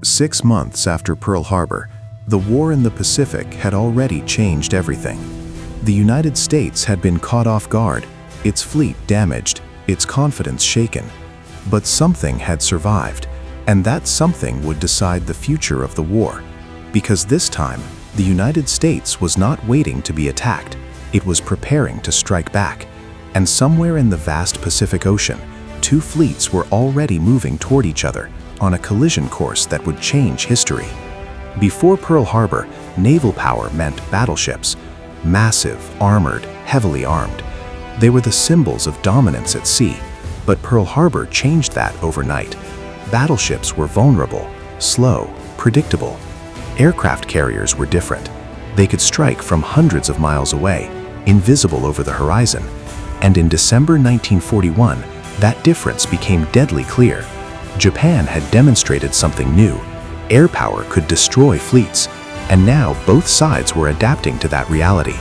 6 months after Pearl Harbor, the war in the Pacific had already changed everything. The United States had been caught off guard, its fleet damaged, its confidence shaken. But something had survived, and that something would decide the future of the war. Because this time, the United States was not waiting to be attacked, it was preparing to strike back. And somewhere in the vast Pacific Ocean, two fleets were already moving toward each other on a collision course that would change history. Before Pearl Harbor, naval power meant battleships. Massive, armored, heavily armed. They were the symbols of dominance at sea, but Pearl Harbor changed that overnight. Battleships were vulnerable, slow, predictable. Aircraft carriers were different. They could strike from hundreds of miles away, invisible over the horizon. And in December 1941, that difference became deadly clear. Japan had demonstrated something new. Air power could destroy fleets, and now both sides were adapting to that reality.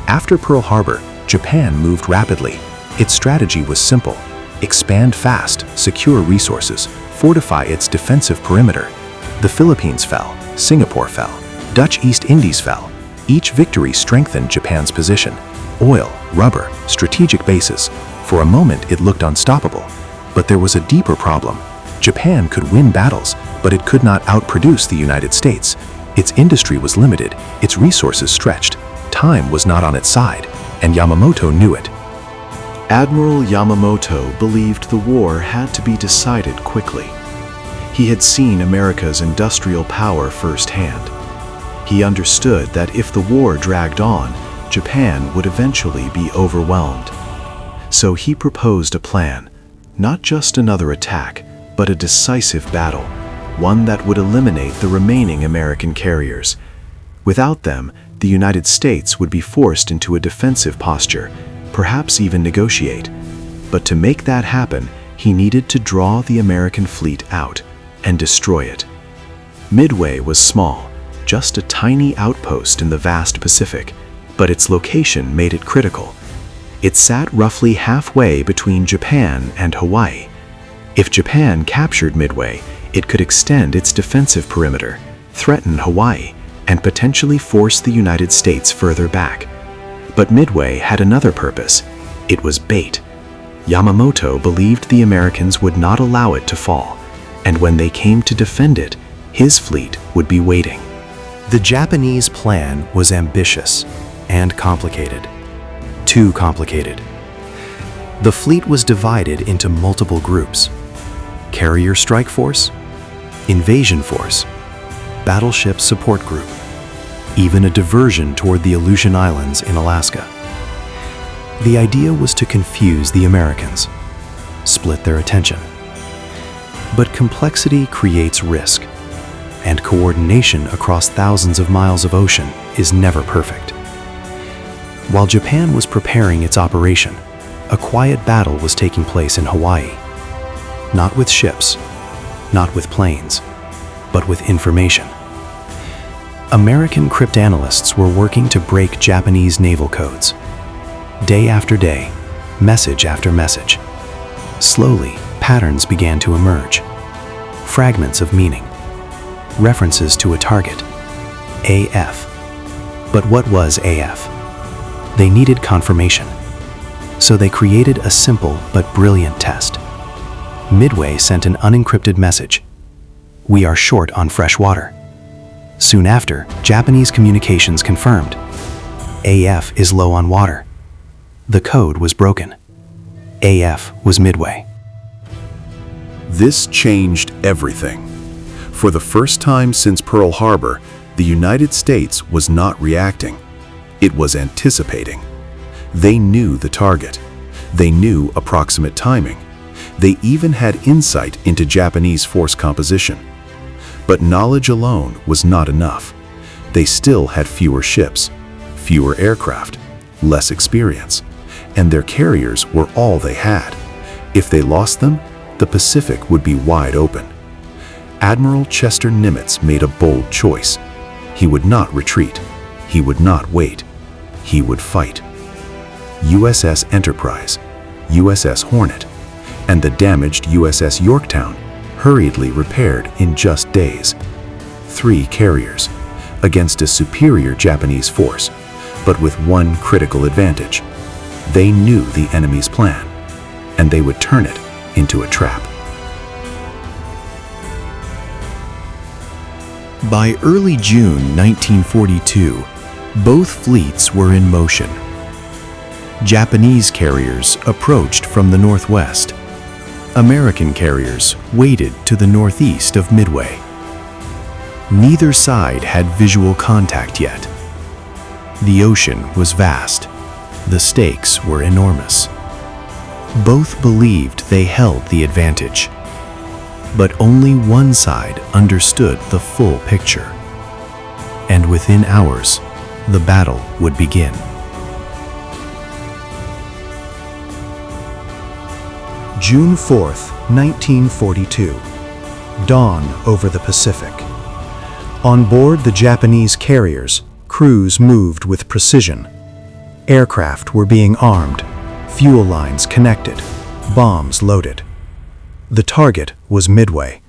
After Pearl Harbor, Japan moved rapidly. Its strategy was simple: expand fast, secure resources, fortify its defensive perimeter. The Philippines fell, Singapore fell, Dutch East Indies fell. Each victory strengthened Japan's position. Oil, rubber, strategic bases. For a moment it looked unstoppable. But there was a deeper problem. Japan could win battles, but it could not outproduce the United States. Its industry was limited, its resources stretched. Time was not on its side, and Yamamoto knew it. Admiral Yamamoto believed the war had to be decided quickly. He had seen America's industrial power firsthand. He understood that if the war dragged on, Japan would eventually be overwhelmed. So he proposed a plan, not just another attack, but a decisive battle, one that would eliminate the remaining American carriers. Without them, the United States would be forced into a defensive posture, perhaps even negotiate. But to make that happen, he needed to draw the American fleet out and destroy it. Midway was small, just a tiny outpost in the vast Pacific, but its location made it critical. It sat roughly halfway between Japan and Hawaii. If Japan captured Midway, it could extend its defensive perimeter, threaten Hawaii, and potentially force the United States further back. But Midway had another purpose. It was bait. Yamamoto believed the Americans would not allow it to fall, and when they came to defend it, his fleet would be waiting. The Japanese plan was ambitious and complicated. Too complicated. The fleet was divided into multiple groups: carrier strike force, invasion force, battleship support group, even a diversion toward the Aleutian Islands in Alaska. The idea was to confuse the Americans, split their attention. But complexity creates risk, and coordination across thousands of miles of ocean is never perfect. While Japan was preparing its operation, a quiet battle was taking place in Hawaii. Not with ships, not with planes, but with information. American cryptanalysts were working to break Japanese naval codes. Day after day, message after message. Slowly, patterns began to emerge. Fragments of meaning. References to a target. AF. But what was AF? They needed confirmation. So they created a simple but brilliant test. Midway sent an unencrypted message: "We are short on fresh water." Soon after, Japanese communications confirmed: AF is low on water. The code was broken. AF was Midway. This changed everything. For the first time since Pearl Harbor, the United States was not reacting. It was anticipating. They knew the target. They knew approximate timing. They even had insight into Japanese force composition. But knowledge alone was not enough. They still had fewer ships, fewer aircraft, less experience, and their carriers were all they had. If they lost them, the Pacific would be wide open. Admiral Chester Nimitz made a bold choice. He would not retreat. He would not wait. He would fight. USS Enterprise, USS Hornet, and the damaged USS Yorktown hurriedly repaired in just days. 3 carriers, against a superior Japanese force, but with one critical advantage. They knew the enemy's plan, and they would turn it into a trap. By early June 1942, both fleets were in motion. Japanese carriers approached from the northwest. American carriers waited to the northeast of Midway. Neither side had visual contact yet. The ocean was vast. The stakes were enormous. Both believed they held the advantage. But only one side understood the full picture. And within hours, the battle would begin. June 4th, 1942. Dawn over the Pacific. On board the Japanese carriers, crews moved with precision. Aircraft were being armed, fuel lines connected, bombs loaded. The target was Midway.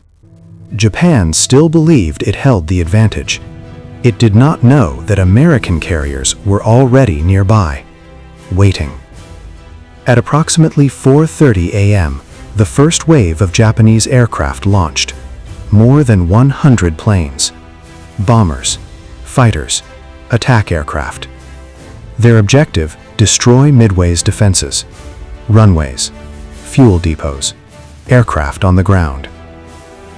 Japan still believed it held the advantage. It did not know that American carriers were already nearby, waiting. At approximately 4:30 a.m., the first wave of Japanese aircraft launched. More than 100 planes. Bombers, fighters, attack aircraft. Their objective: destroy Midway's defenses. Runways, fuel depots, aircraft on the ground.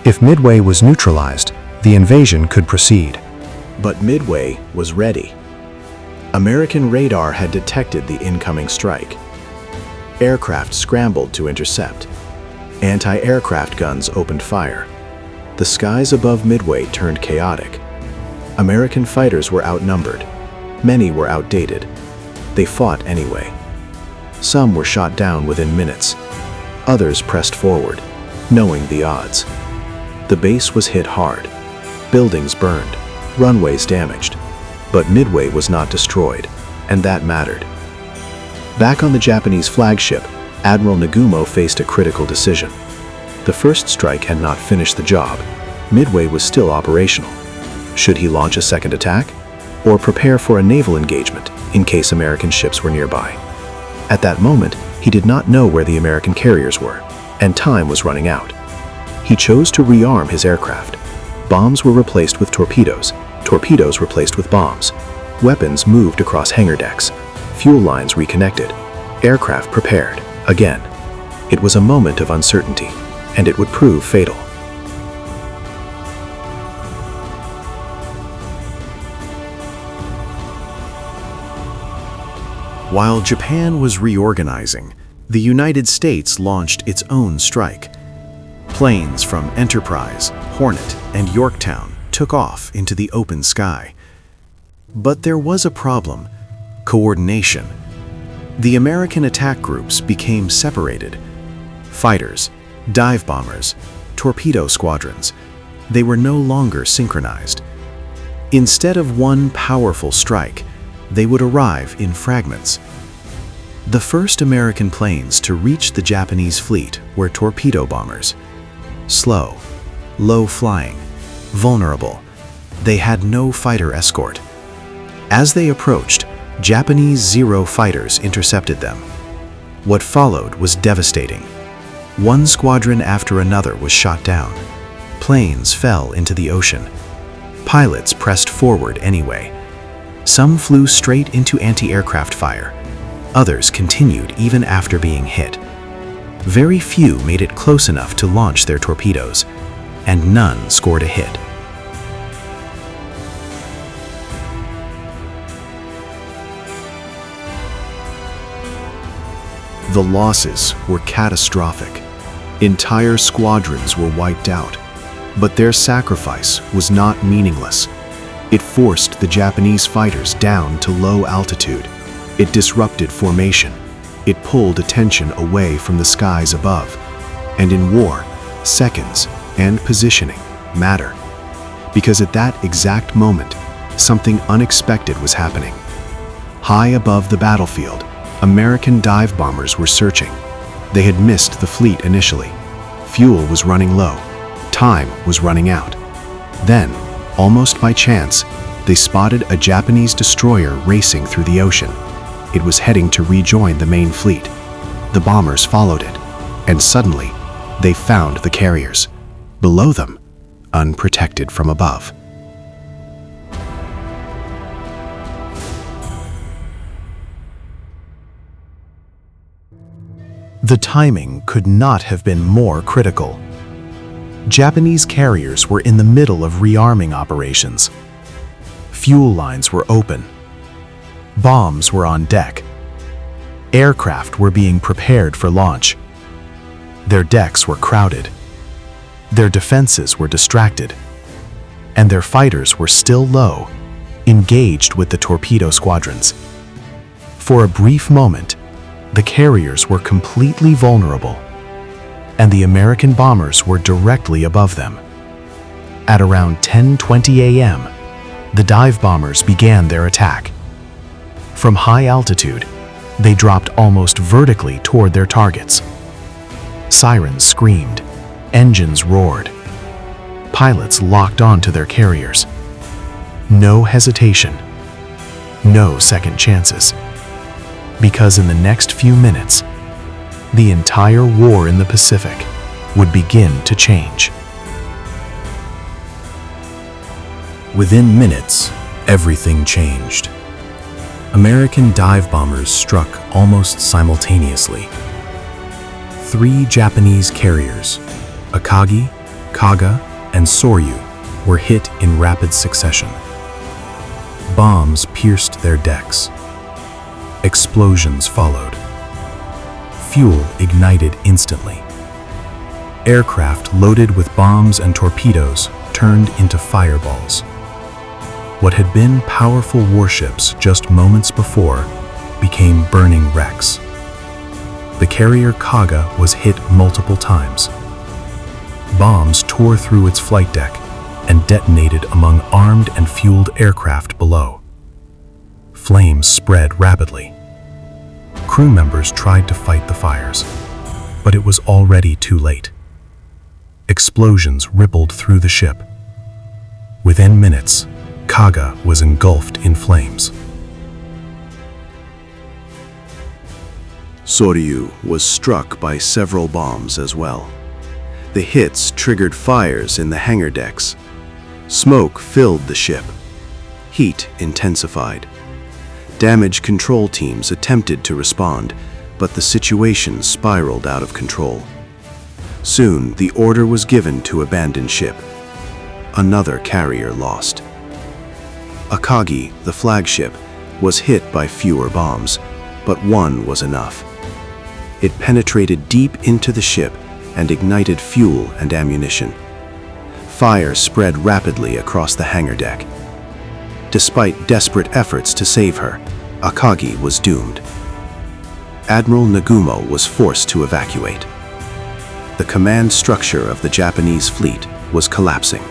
If Midway was neutralized, the invasion could proceed. But Midway was ready. American radar had detected the incoming strike. Aircraft scrambled to intercept. Anti-aircraft guns opened fire. The skies above Midway turned chaotic. American fighters were outnumbered. Many were outdated. They fought anyway. Some were shot down within minutes. Others pressed forward, knowing the odds. The base was hit hard. Buildings burned, runways damaged. But Midway was not destroyed, and that mattered. Back on the Japanese flagship, Admiral Nagumo faced a critical decision. The first strike had not finished the job. Midway was still operational. Should he launch a second attack, or prepare for a naval engagement in case American ships were nearby? At that moment, he did not know where the American carriers were, and time was running out. He chose to rearm his aircraft. Bombs were replaced with torpedoes, torpedoes replaced with bombs. Weapons moved across hangar decks. Fuel lines reconnected. Aircraft prepared, again. It was a moment of uncertainty, and it would prove fatal. While Japan was reorganizing, the United States launched its own strike. Planes from Enterprise, Hornet, and Yorktown took off into the open sky. But there was a problem: coordination. The American attack groups became separated. Fighters, dive bombers, torpedo squadrons. They were no longer synchronized. Instead of one powerful strike, they would arrive in fragments. The first American planes to reach the Japanese fleet were torpedo bombers. Slow, low-flying, vulnerable. They had no fighter escort. As they approached, Japanese Zero fighters intercepted them. What followed was devastating. One squadron after another was shot down. Planes fell into the ocean. Pilots pressed forward anyway. Some flew straight into anti-aircraft fire. Others continued even after being hit. Very few made it close enough to launch their torpedoes, and none scored a hit. The losses were catastrophic. Entire squadrons were wiped out. But their sacrifice was not meaningless. It forced the Japanese fighters down to low altitude. It disrupted formation. It pulled attention away from the skies above. And in war, seconds and positioning matter. Because at that exact moment, something unexpected was happening. High above the battlefield, American dive bombers were searching. They had missed the fleet initially. Fuel was running low. Time was running out. Then, almost by chance, they spotted a Japanese destroyer racing through the ocean. It was heading to rejoin the main fleet. The bombers followed it, and suddenly, they found the carriers. Below them, unprotected from above. The timing could not have been more critical. Japanese carriers were in the middle of rearming operations. Fuel lines were open. Bombs were on deck. Aircraft were being prepared for launch. Their decks were crowded. Their defenses were distracted. And their fighters were still low, engaged with the torpedo squadrons. For a brief moment, the carriers were completely vulnerable, and the American bombers were directly above them. At around 10:20 a.m., the dive bombers began their attack. From high altitude, they dropped almost vertically toward their targets. Sirens screamed, engines roared. Pilots locked onto their carriers. No hesitation, no second chances. Because in the next few minutes, the entire war in the Pacific would begin to change. Within minutes, everything changed. American dive bombers struck almost simultaneously. 3 Japanese carriers, Akagi, Kaga, and Soryu, were hit in rapid succession. Bombs pierced their decks. Explosions followed. Fuel ignited instantly. Aircraft loaded with bombs and torpedoes turned into fireballs. What had been powerful warships just moments before became burning wrecks. The carrier Kaga was hit multiple times. Bombs tore through its flight deck and detonated among armed and fueled aircraft below. Flames spread rapidly. Crew members tried to fight the fires, but it was already too late. Explosions rippled through the ship. Within minutes, Kaga was engulfed in flames. Soryu was struck by several bombs as well. The hits triggered fires in the hangar decks. Smoke filled the ship. Heat intensified. Damage control teams attempted to respond, but the situation spiraled out of control. Soon, the order was given to abandon ship. Another carrier lost. Akagi, the flagship, was hit by fewer bombs, but one was enough. It penetrated deep into the ship and ignited fuel and ammunition. Fire spread rapidly across the hangar deck. Despite desperate efforts to save her, Akagi was doomed. Admiral Nagumo was forced to evacuate. The command structure of the Japanese fleet was collapsing.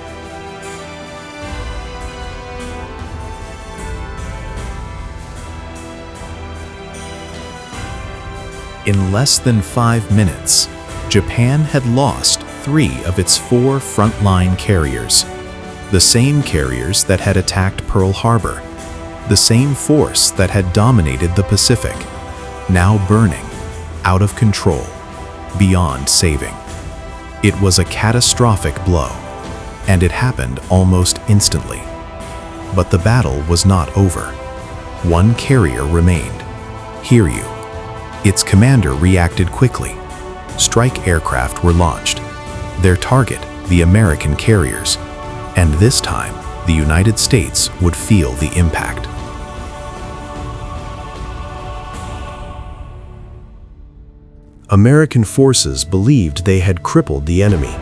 In less than 5 minutes, Japan had lost 3 of its 4 frontline carriers. The same carriers that had attacked Pearl Harbor. The same force that had dominated the Pacific. Now burning, out of control, beyond saving. It was a catastrophic blow, and it happened almost instantly. But the battle was not over. One carrier remained, Hiryu. Its commander reacted quickly. Strike aircraft were launched. Their target, the American carriers. And this time, the United States would feel the impact. American forces believed they had crippled the enemy.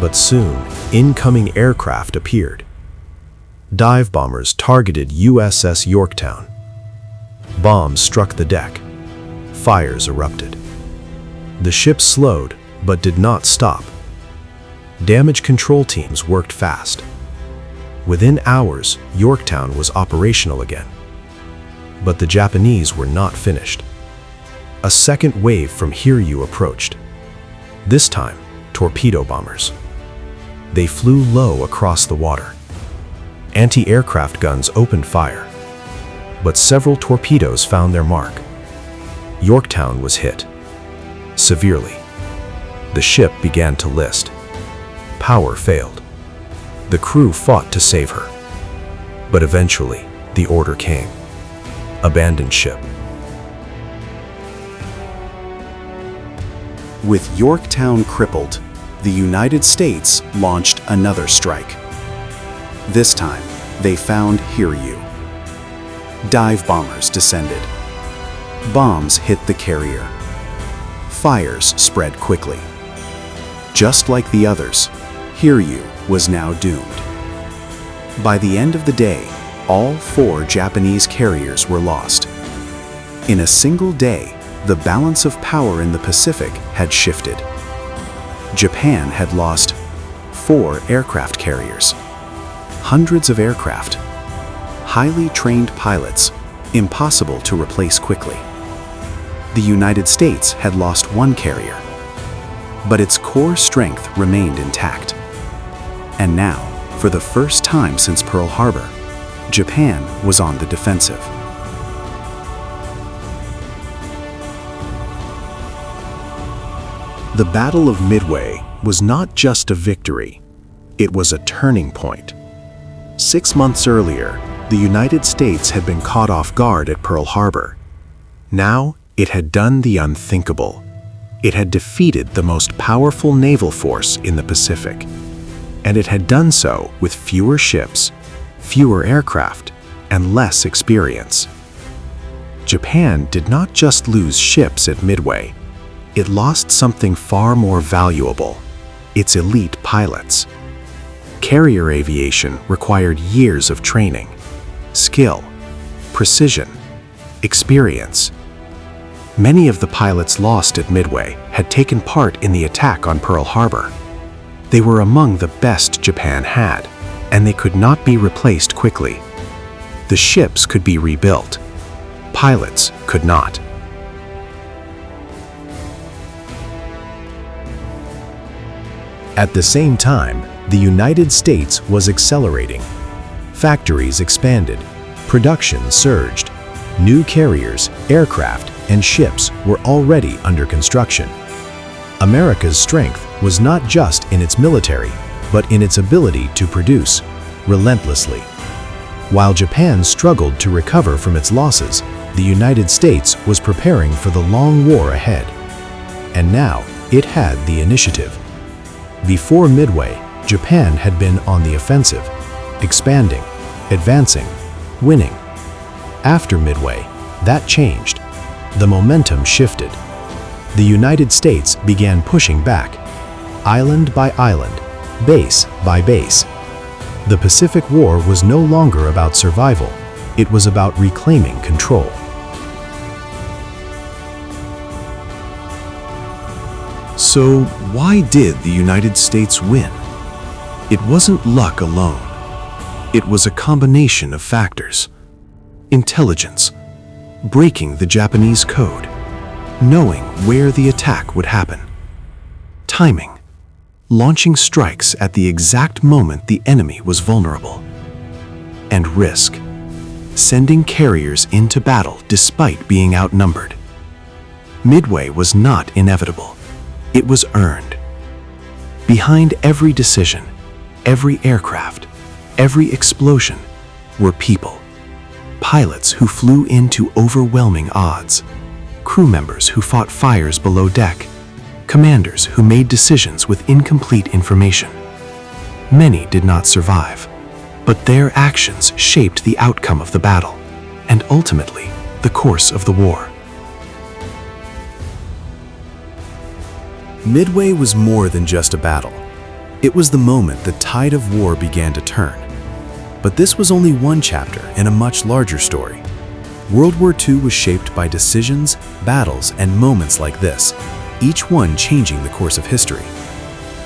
But soon, incoming aircraft appeared. Dive bombers targeted USS Yorktown. Bombs struck the deck. Fires erupted. The ship slowed, but did not stop. Damage control teams worked fast. Within hours, Yorktown was operational again. But the Japanese were not finished. A second wave from Hiryu approached. This time, torpedo bombers. They flew low across the water. Anti-aircraft guns opened fire, but several torpedoes found their mark. Yorktown was hit severely. The ship began to list. Power failed. The crew fought to save her, but eventually the order came. Abandon ship. With Yorktown crippled, the United States launched another strike. This time, they found Hiryu. Dive bombers descended. Bombs hit the carrier. Fires spread quickly. Just like the others, Hiryu was now doomed. By the end of the day, all 4 Japanese carriers were lost. In a single day, the balance of power in the Pacific had shifted. Japan had lost 4 aircraft carriers, hundreds of aircraft, highly trained pilots, impossible to replace quickly. The United States had lost 1 carrier, but its core strength remained intact. And now, for the first time since Pearl Harbor, Japan was on the defensive. The Battle of Midway was not just a victory, it was a turning point. 6 months earlier, the United States had been caught off guard at Pearl Harbor. Now, it had done the unthinkable. It had defeated the most powerful naval force in the Pacific. And it had done so with fewer ships, fewer aircraft, and less experience. Japan did not just lose ships at Midway. It lost something far more valuable: its elite pilots. Carrier aviation required years of training, skill, precision, experience. Many of the pilots lost at Midway had taken part in the attack on Pearl Harbor. They were among the best Japan had, and they could not be replaced quickly. The ships could be rebuilt. Pilots could not. At the same time, the United States was accelerating. Factories expanded, production surged. New carriers, aircraft, and ships were already under construction. America's strength was not just in its military, but in its ability to produce relentlessly. While Japan struggled to recover from its losses, the United States was preparing for the long war ahead. And now it had the initiative. Before Midway, Japan had been on the offensive, expanding, advancing, winning. After Midway, that changed. The momentum shifted. The United States began pushing back, island by island, base by base. The Pacific War was no longer about survival. It was about reclaiming control. So, why did the United States win? It wasn't luck alone. It was a combination of factors. Intelligence, breaking the Japanese code, knowing where the attack would happen. Timing, launching strikes at the exact moment the enemy was vulnerable. And risk, sending carriers into battle despite being outnumbered. Midway was not inevitable. It was earned. Behind every decision, every aircraft, every explosion were people. Pilots who flew into overwhelming odds. Crew members who fought fires below deck. Commanders who made decisions with incomplete information. Many did not survive, but their actions shaped the outcome of the battle, and ultimately, the course of the war. Midway was more than just a battle. It was the moment the tide of war began to turn. But this was only one chapter in a much larger story. World War II was shaped by decisions, battles, and moments like this, each one changing the course of history.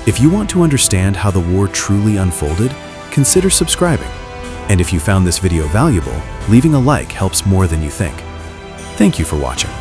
If you want to understand how the war truly unfolded, consider subscribing. And if you found this video valuable, leaving a like helps more than you think. Thank you for watching.